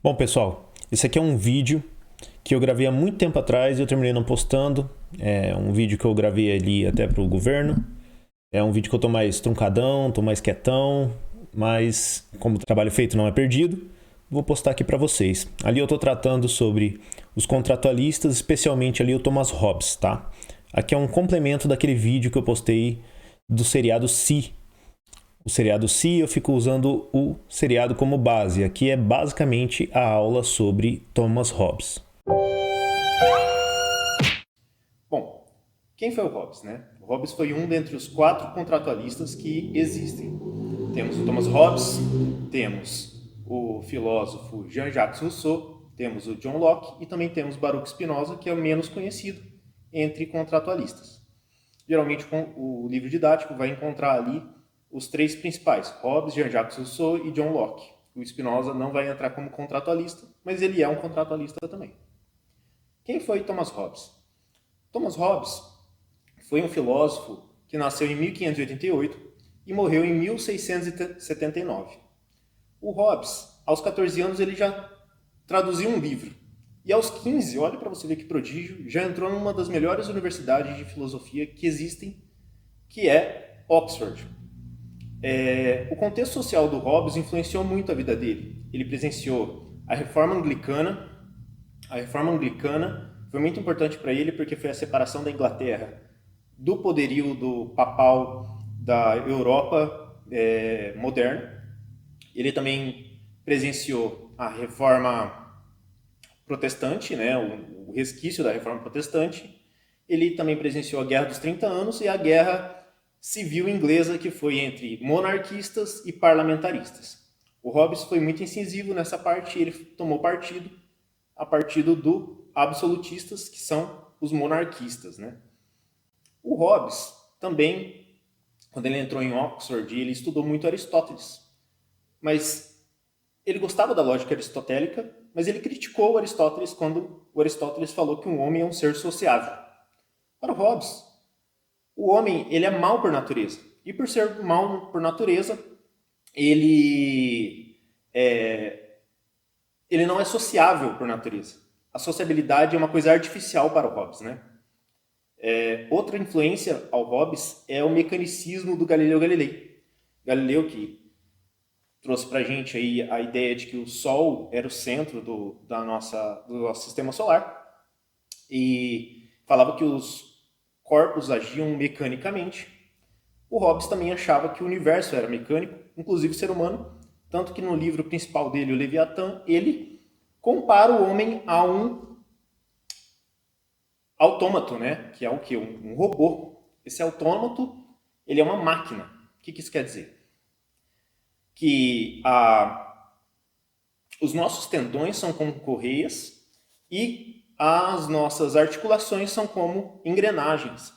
Bom, pessoal, esse aqui é um vídeo que eu gravei há muito tempo atrás e eu terminei não postando. É um vídeo que eu gravei ali até para o governo. É um vídeo que eu tô mais truncadão, tô mais quietão, mas como o trabalho feito não é perdido, vou postar aqui para vocês. Ali eu tô tratando sobre os contratualistas, especialmente ali o Thomas Hobbes, tá? Aqui é um complemento daquele vídeo que eu postei do seriado Si. O seriado Si, eu fico usando o seriado como base. Aqui é basicamente a aula sobre Thomas Hobbes. Bom, quem foi o Hobbes, né? O Hobbes foi um dentre os 4 contratualistas que existem. Temos o Thomas Hobbes, temos o filósofo Jean-Jacques Rousseau, temos o John Locke e também temos Baruch Spinoza, que é o menos conhecido entre contratualistas. Geralmente, com o livro didático vai encontrar ali os 3 principais: Hobbes, Jean-Jacques Rousseau e John Locke. O Spinoza não vai entrar como contratualista, mas ele é um contratualista também. Quem foi Thomas Hobbes? Thomas Hobbes foi um filósofo que nasceu em 1588 e morreu em 1679. O Hobbes, aos 14 anos, ele já traduziu um livro. E aos 15, olha para você ver que prodígio, já entrou numa das melhores universidades de filosofia que existem, que é Oxford. O contexto social do Hobbes influenciou muito a vida dele. Ele presenciou a Reforma Anglicana. A Reforma Anglicana foi muito importante para ele porque foi a separação da Inglaterra do poderio do papal da Europa moderna. Ele também presenciou a Reforma Protestante, né, o resquício da Reforma Protestante. Ele também presenciou a Guerra dos 30 Anos e a Guerra Civil Inglesa, que foi entre monarquistas e parlamentaristas. O Hobbes foi muito incisivo nessa parte e ele tomou partido a partido do absolutistas, que são os monarquistas, né? O Hobbes também, quando ele entrou em Oxford, ele estudou muito Aristóteles, mas ele gostava da lógica aristotélica, mas ele criticou Aristóteles quando o Aristóteles falou que um homem é um ser sociável. Para Hobbes, o homem ele é mau por natureza, e por ser mau por natureza, ele ele não é sociável por natureza. A sociabilidade é uma coisa artificial para o Hobbes, né? Outra influência ao Hobbes é o mecanicismo do Galileu Galilei. Galileu que trouxe para a gente aí a ideia de que o Sol era o centro do nosso sistema solar e falava que os corpos agiam mecanicamente. O Hobbes também achava que o universo era mecânico, inclusive o ser humano, tanto que no livro principal dele, o Leviatã, ele compara o homem a um autômato, né? Que é o que? Um robô. Esse autômato, ele é uma máquina. O que isso quer dizer? Que os nossos tendões são como correias e as nossas articulações são como engrenagens.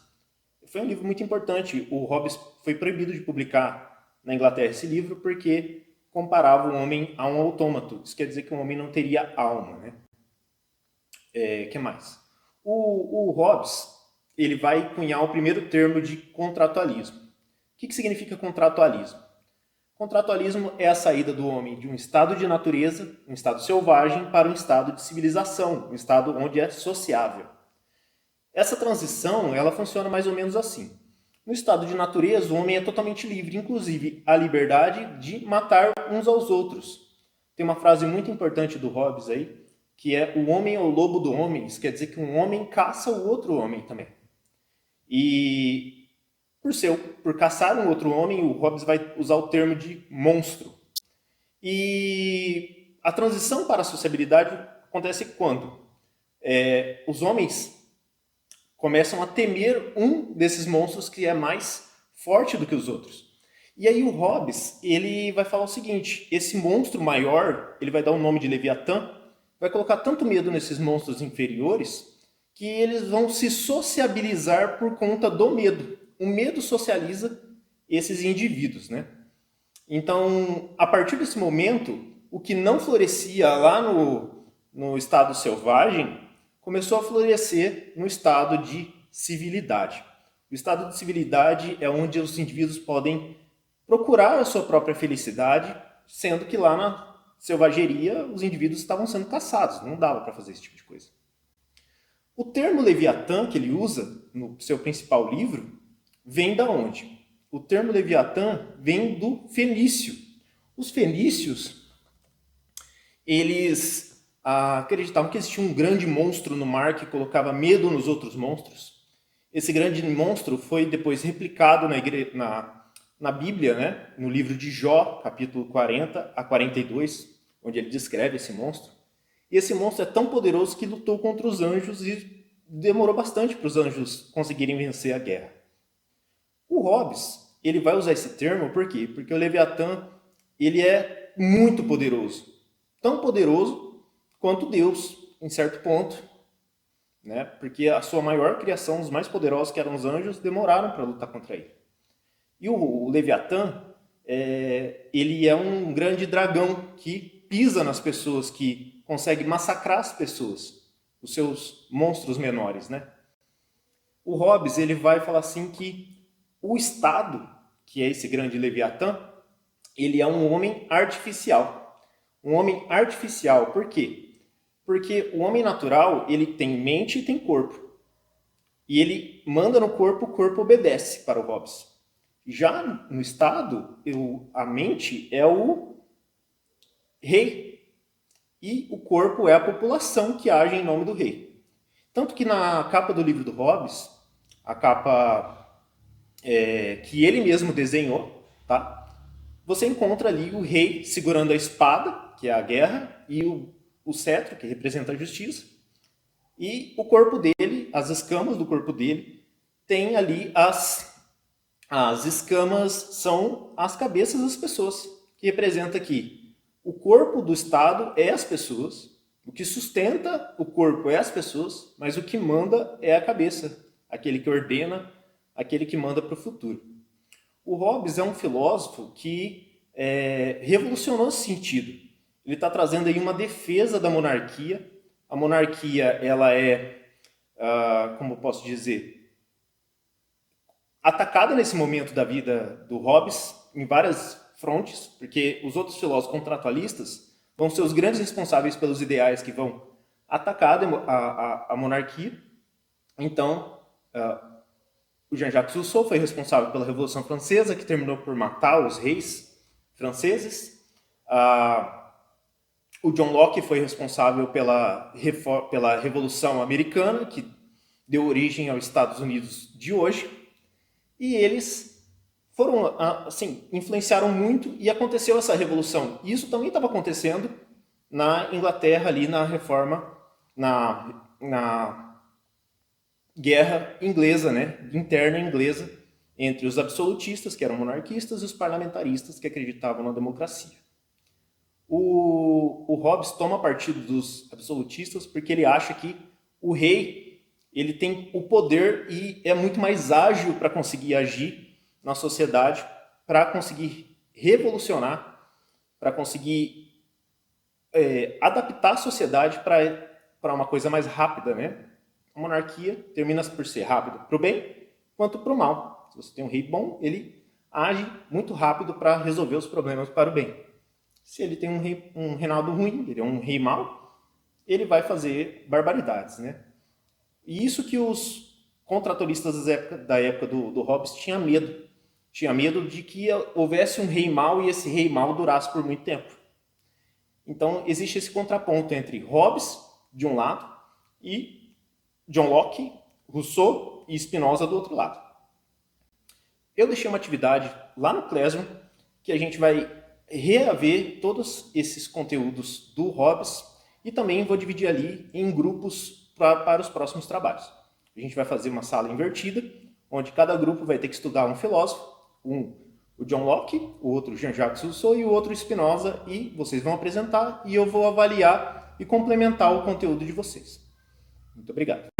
Foi um livro muito importante. O Hobbes foi proibido de publicar na Inglaterra esse livro porque comparava o homem a um autômato. Isso quer dizer que o homem não teria alma, né? Que mais? O Hobbes ele vai cunhar o primeiro termo de contratualismo. O que significa contratualismo? Contratualismo é a saída do homem de um estado de natureza, um estado selvagem, para um estado de civilização, um estado onde é sociável. Essa transição ela funciona mais ou menos assim. No estado de natureza, o homem é totalmente livre, inclusive a liberdade de matar uns aos outros. Tem uma frase muito importante do Hobbes aí, que é o homem é o lobo do homem. Isso quer dizer que um homem caça o outro homem também. E por caçar um outro homem, o Hobbes vai usar o termo de monstro. E a transição para a sociabilidade acontece quando os homens começam a temer um desses monstros que é mais forte do que os outros. E aí o Hobbes, ele vai falar o seguinte, esse monstro maior, ele vai dar o nome de Leviatã, vai colocar tanto medo nesses monstros inferiores que eles vão se sociabilizar por conta do medo. O medo socializa esses indivíduos, né? Então, a partir desse momento, o que não florescia lá no estado selvagem começou a florescer no estado de civilidade. O estado de civilidade é onde os indivíduos podem procurar a sua própria felicidade, sendo que lá na selvageria, os indivíduos estavam sendo caçados, não dava para fazer esse tipo de coisa. O termo Leviatã que ele usa no seu principal livro vem da onde? O termo Leviatã vem do fenício. Os fenícios, eles acreditavam que existia um grande monstro no mar que colocava medo nos outros monstros. Esse grande monstro foi depois replicado na Bíblia, né? No livro de Jó, capítulo 40 a 42, onde ele descreve esse monstro. E esse monstro é tão poderoso que lutou contra os anjos e demorou bastante para os anjos conseguirem vencer a guerra. O Hobbes, ele vai usar esse termo por quê? Porque o Leviatã, ele é muito poderoso. Tão poderoso quanto Deus, em certo ponto. Né? Porque a sua maior criação, os mais poderosos, que eram os anjos, demoraram para lutar contra ele. E o Leviatã, ele é um grande dragão que pisa nas pessoas, que consegue massacrar as pessoas, os seus monstros menores, né? O Hobbes, ele vai falar assim que o Estado, que é esse grande Leviatã, ele é um homem artificial. Um homem artificial, por quê? Porque o homem natural, ele tem mente e tem corpo. E ele manda no corpo, o corpo obedece para o Hobbes. Já no Estado, a mente é o rei. E o corpo é a população que age em nome do rei. Tanto que na capa do livro do Hobbes, a capa que ele mesmo desenhou, tá? Você encontra ali o rei segurando a espada, que é a guerra, e o cetro, que representa a justiça. E o corpo dele, as escamas do corpo dele, tem ali as escamas, são as cabeças das pessoas, que representa aqui. O corpo do Estado é as pessoas, o que sustenta o corpo é as pessoas, mas o que manda é a cabeça, aquele que ordena, aquele que manda para o futuro. O Hobbes é um filósofo que revolucionou esse sentido. Ele está trazendo aí uma defesa da monarquia. A monarquia, ela como eu posso dizer, atacada nesse momento da vida do Hobbes em várias frontes, porque os outros filósofos contratualistas vão ser os grandes responsáveis pelos ideais que vão atacar a monarquia. Então, o Jean-Jacques Rousseau foi responsável pela Revolução Francesa, que terminou por matar os reis franceses. O John Locke foi responsável pela Revolução Americana, que deu origem aos Estados Unidos de hoje. E eles foram, assim, influenciaram muito e aconteceu essa revolução. E isso também estava acontecendo na Inglaterra, ali na Reforma, na guerra inglesa, né, interna inglesa, entre os absolutistas, que eram monarquistas, e os parlamentaristas, que acreditavam na democracia. O Hobbes toma partido dos absolutistas porque ele acha que o rei, ele tem o poder e é muito mais ágil para conseguir agir na sociedade, para conseguir revolucionar, para conseguir adaptar a sociedade para uma coisa mais rápida, né? A monarquia termina por ser rápida para o bem quanto para o mal. Se você tem um rei bom, ele age muito rápido para resolver os problemas para o bem. Se ele tem um reinado ruim, ele é um rei mau, ele vai fazer barbaridades, né? E isso que os contratualistas da época do Hobbes tinham medo. Tinha medo de que houvesse um rei mau e esse rei mau durasse por muito tempo. Então, existe esse contraponto entre Hobbes, de um lado, e John Locke, Rousseau e Spinoza do outro lado. Eu deixei uma atividade lá no Classroom que a gente vai reaver todos esses conteúdos do Hobbes e também vou dividir ali em grupos para os próximos trabalhos. A gente vai fazer uma sala invertida, onde cada grupo vai ter que estudar um filósofo, o John Locke, o outro Jean-Jacques Rousseau e o outro Spinoza, e vocês vão apresentar e eu vou avaliar e complementar o conteúdo de vocês. Muito obrigado.